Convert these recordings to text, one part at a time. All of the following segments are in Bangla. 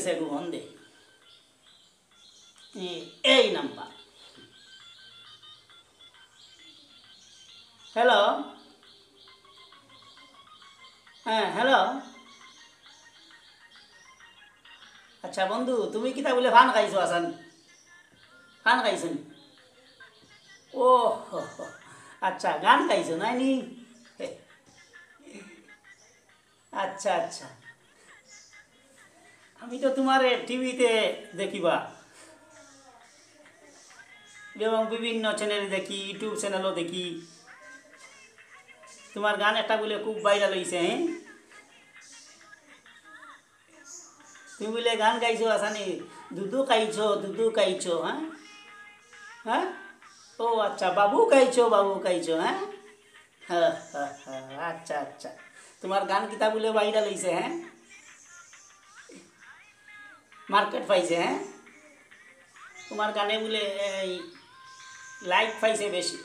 গেছে একটু হন দে এই নাম্বার হ্যালো হ্যাঁ হ্যালো আচ্ছা বন্ধু তুমি কিতা বলে ফান খাইছো আসান ফান খাইছেন ও আচ্ছা গান গাইছো নাই নি আচ্ছা আচ্ছা আমি তো তোমার টিভিতে দেখিবা এবং বিভিন্ন চ্যানেলে দেখি ইউটিউব চ্যানেলও দেখি তোমার গান একটা বলে খুব ভাইরাল হয়েছে হ্যাঁ তুমি বলে গান গাইছো আসানি দুধু খাইছো হ্যাঁ হ্যাঁ ও আচ্ছা বাবু খাইছো হ্যাঁ হ্যাঁ হ্যাঁ হ্যাঁ আচ্ছা আচ্ছা তোমার গান কিতা বলে ভাইরাল হয়েছে হ্যাঁ মার্কেট পাইছে হ্যাঁ তোমার গানে বলে এই লাইক পাইছে বেশি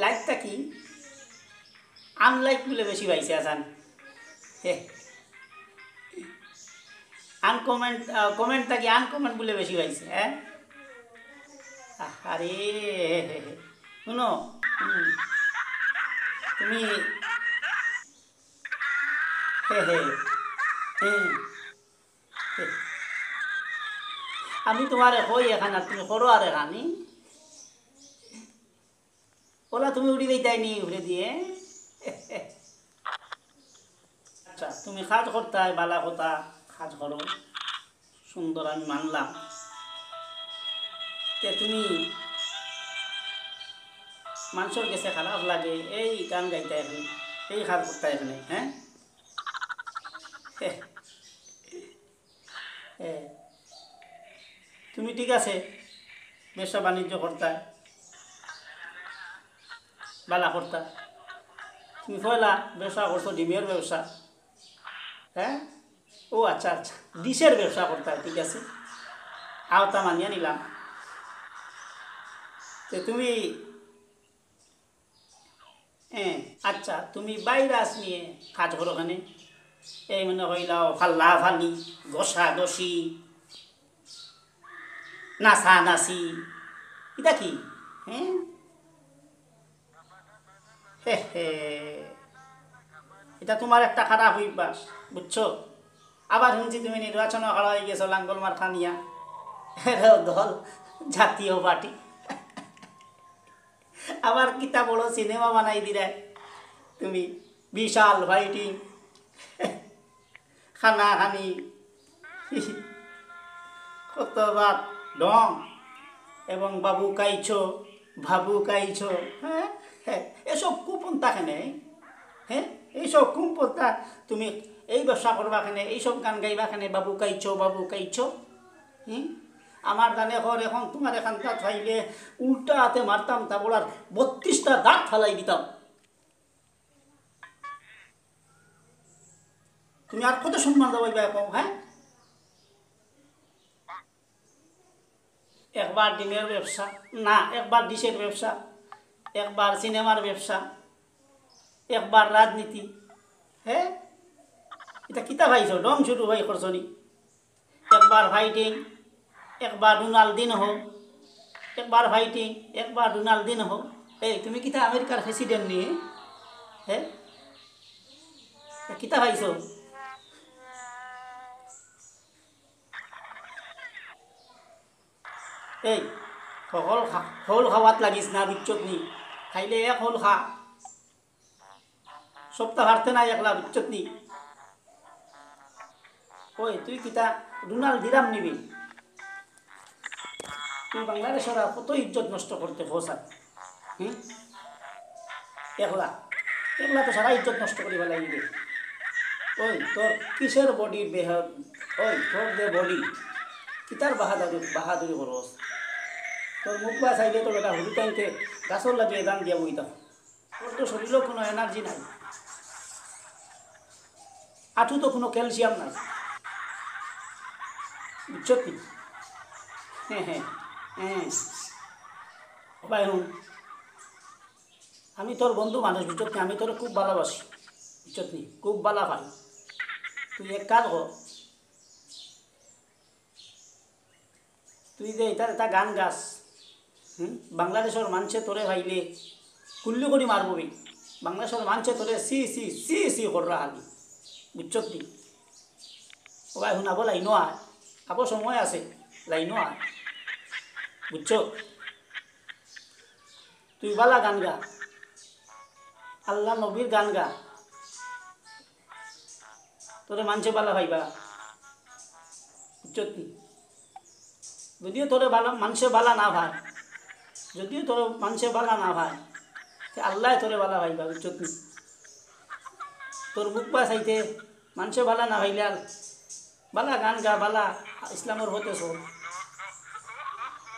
লাইকটা কি আনলাইক বলে বেশি পাইছে আসান আনকমেন্ট কমেন্টটা কি আনকমেন্ট বলে বেশি পাইছে হ্যাঁ আরে শুনো তুমি আমি তোমার হই এখানে তুমি করো আর এখানি ওলা তুমি উড়ি দিতাইনি উড়ে দিয়ে আচ্ছা তুমি কাজ করতে বালা কথা কাজ করো সুন্দর আমি মানলাম তে তুমি মানুষের কাছে খারাপ লাগে এই গান গাইতে এখানে এই কাজ করতে এখানে হ্যাঁ তুমি ঠিক আছে ব্যবসা বাণিজ্য করতে বালা করতা তুমি পয়লা ব্যবসা করছো ডিমের ব্যবসা হ্যাঁ ও আচ্ছা আচ্ছা ডিশের ব্যবসা করতে ঠিক আছে আওতা মানিয়ে নিলাম তো তুমি আচ্ছা তুমি বাইরে নিয়ে কাজ করো ওখানে এই মনে হইলাও ফাল্লা ফালি ঘষা ঘষি নাচা নাচি এটা কি হ্যাঁ এটা তোমার একটা খারাপ অভ্যাস বুঝছো আবার শুনছি তুমি নির্বাচনে হারা হয়ে গেছো লাঙ্গল মার খানিয়া দল জাতীয় পার্টি আবার কিতা বড় সিনেমা বানাই দিলে তুমি বিশাল ফাইটিং খানা খানি কতবার ঢং এবং বাবু কাইছো ভাবু কাইছো হ্যাঁ হ্যাঁ এসব কুপন্থা কেনে হ্যাঁ এইসব কুপন্থা তুমি এই ব্যবসা করবা কেনে এইসব গান গাইবা কেনে বাবু কাইছো আমার গানে ঘর এখন তোমার এখান দাঁত ফাইলে উল্টা হাতে মারতাম তা বলার 32টা দাঁত ফালাই দিতাম তুমি আর কত সম্মান দেবাইবা এখন হ্যাঁ একবার ডিমের ব্যবসা না একবার ডিশের ব্যবসা একবার সিনেমার ব্যবসা একবার রাজনীতি হ্যাঁ এটা কিতা ভাইছো ডং শুরু ভাই করছনি একবার ফাইটিং একবার রোনাল্ডিনহো হোক একবার ফাইটিং একবার রোনাল্ডিনহো হোক এই তুমি কিতা আমেরিকার প্রেসিডেন্ট নিয়ে হ্যাঁ কিতা ভাইছো এই হল খাওয়াত লাগিস না বিচ্ছত নি খাইলে এক হল খা সপ্তাহ হারতে নাই একলা বিচ্ছত নি ওই তুই কিতা রোনাল্ড দিরাম নিবি তুই বাংলাদেশের কত ইজ্জত নষ্ট করতে ভোসা একলা একলা তো সারা ইজ্জত নষ্ট করি ফেলাই দিবে ওই তোর কিসের বডি ওই তোর যে বডি কিতার বাহাদুরি করস তোর মুখ বা চাইলে তোর এটা হুড়ি টাইমতে গাছর লাগিয়ে গান দিয়া বইতাম তোর তো শরীরেও কোনো এনার্জি নাই আঠু তো কোনো ক্যালসিয়াম নাই বুঝছত নি হ্যাঁ হ্যাঁ হ্যাঁ ভাই হুন আমি তোর বন্ধু মানুষ বুঝছত নি আমি তোর খুব ভালোবাসি বুঝছত নি খুব ভালো ভাই তুই এক কাজ কর তুই যে এটা এটা গান গাস, বাংলাদেশের মানুষে তোরে ভাইলে কুল্লি করি মারবি, বাংলাদেশের মানুষে তোরে সি সি সি সি কররা হালি, বুঝছ তুই? ও ভাই শুনাব লাইনো আয়, আবো সময় আছে, লাইনো আয়, বুঝছ? তুই বালা গান গা, আল্লাহ নবীর গান গা, তোরে মানুষে বালা ভাইবা, বুঝছ তুই? যদিও তোরে বালা মানুষে বালা না ভাই, যদিও তোর মানুষে বালা না ভাই, আল্লাহ তোরে বালা ভাইবা, বুঝছ তুই? তোর মুখ বা চাইতে মানুষে বালা না ভাইলে আর বালা গান গা, বালা ইসলামের হতে চল,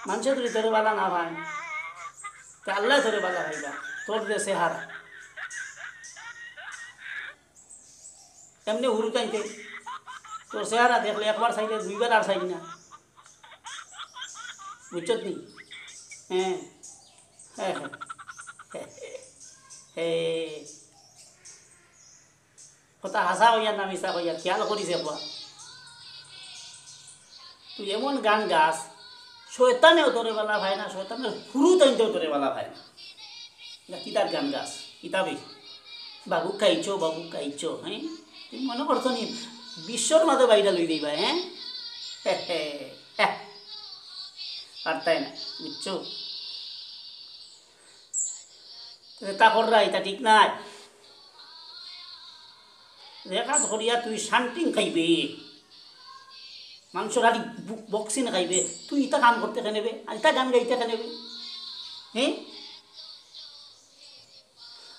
মানুষে যদি তোরে বালা না ভাই, তা আল্লাহ তোরে বালা ভাইবা। তোর যে চেহারা এমনি হুরু টাইতে, তোর চেহারা দেখলে একবার চাইলে দুইবার আর চাই না, বুঝছ নি? হ্যাঁ হ্যাঁ হ্যাঁ, কথা হাসা হইয়া না মিশা হইয়া খেয়াল করিস একবার। তুই এমন গান গাস, শয়তানেও তোরে বালা ভাই না, শয়তানের হুরু টাইতেও তোরে বালা ভাই না। কিতার গান গাস, কিতাবে বাবু খাইছো, বাবু খাইছো, হ্যাঁ? তুমি মনে করছো নি বিশ্বর মাঝে বাইরা লই দিবা? হ্যাঁ হ্যাঁ, পারতাই না, বুঝছো? তা কররা এটা ঠিক নাই, দেখা ধরিয়া তুই শান্তিং খাইবে, মানুষের খালি বক্সিন খাইবে, তুই ইটা কাম করতে কেনেবে আর ইটা গান গাইতে কেনেবে? হ্যাঁ,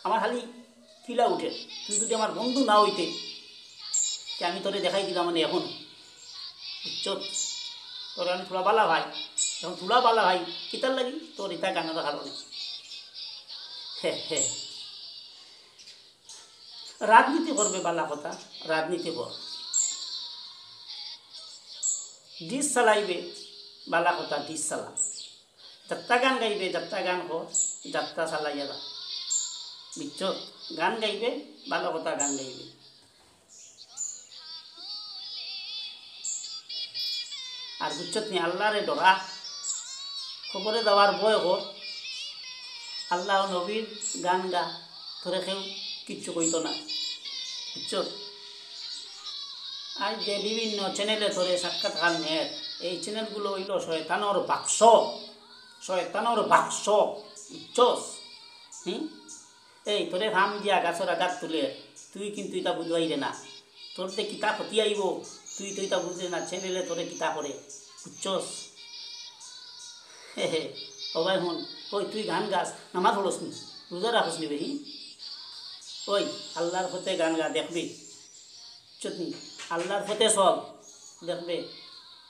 আমার খালি কিলা উঠে, তুই যদি আমার বন্ধু না হইতে আমি তোরে দেখাই দিলাম মানে এখন, বুঝছ? তোরে আমি তুলা বালা ভাই, এখন তুলা বালা ভাই কিতার লাগি তোর ইটা গানের কারণে। হ্যাঁ হ্যাঁ, রাজনীতি করবে বালা কথা, রাজনীতি কর, ডিস চালাইবে বালা কথা, ডিস চালা, যাত্রা গান গাইবে, যাত্রা গান কর, যাত্রা চালাইয়া যা, বুঝছ? গান গাইবে ভালো কথা, গান গাইবে। আর বুঝছত নি, আল্লাহরে ডরা, খবরে দেওয়ার বয় কর, আল্লাহ নবীর গান গা, তোরে কেউ কিচ্ছু কইত না, বুঝছ? আজ যে বিভিন্ন চ্যানেলে তোরে সাক্ষাৎকার নেয়, এই চ্যানেলগুলো হইল শয়তানোর বাক্স, শয়তানোর বাক্স, বুঝছস? এই তোরে হাম দিয়া গাছের আঘাত তুলে, তুই কিন্তু এটা বুঝবাইরে না, তোর যে কিতা ক্ষতি আইব তুই তো এটা বুঝলে না, চ্যানেলে তোরে কিতা করে, বুঝছস? হে ও ভাই হন, ওই তুই গান গাছ, নামাজ পড়স নি, রোজা রাখস নি বেহি, ওই আল্লাহর পথে গান গা, দেখবি চুতনি, আল্লাহর পথে চল, দেখবে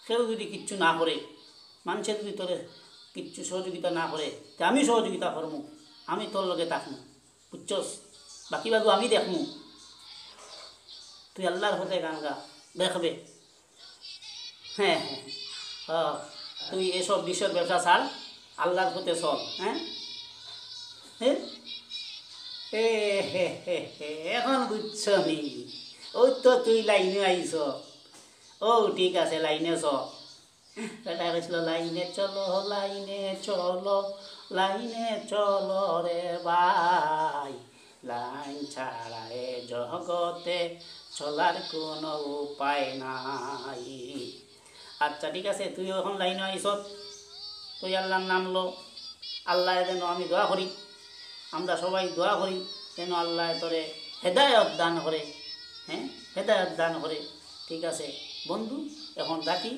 কেউ যদি কিচ্ছু না করে, মানুষের যদি তোরে কিচ্ছু সহযোগিতা না করে, তে আমি সহযোগিতা করমু, আমি তোর লগে থাকমু, বুঝছস? বাকি বাবু আমি দেখমু, তুই আল্লাহর পথে গান গা, দেখবে। হ্যাঁ হ্যাঁ হ্যাঁ, তুই এসব বিষয়ের ব্যবসা ছাড়, আল্লাহর পথে চল। হ্যাঁ হ্যাঁ, এ হে হে হে, এখন বুঝছ নি? ওই তো তুই লাইনে আইস, ও ঠিক আছে, লাইনে চ, এটা হয়েছিল লাইনে চলো, লাইনে চলো, লাইনে চলো রে ভাই, লাইন ছাড়া এ জগতে চলার কোনো উপায় নাই। আচ্ছা ঠিক আছে, তুই এখন লাইনে আইস, তুই আল্লাহর নাম লো, আল্লাহ যেন, আমি দোয়া করি, আমরা সবাই দোয়া করি যেন আল্লাহ তোরে হেদায়ত দান করে, হ্যাঁ হেদায়ত দান করে। ঠিক আছে বন্ধু, এখন রাখি,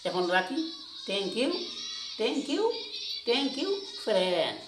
এখন রাখি। Thank you, thank you, thank you friend.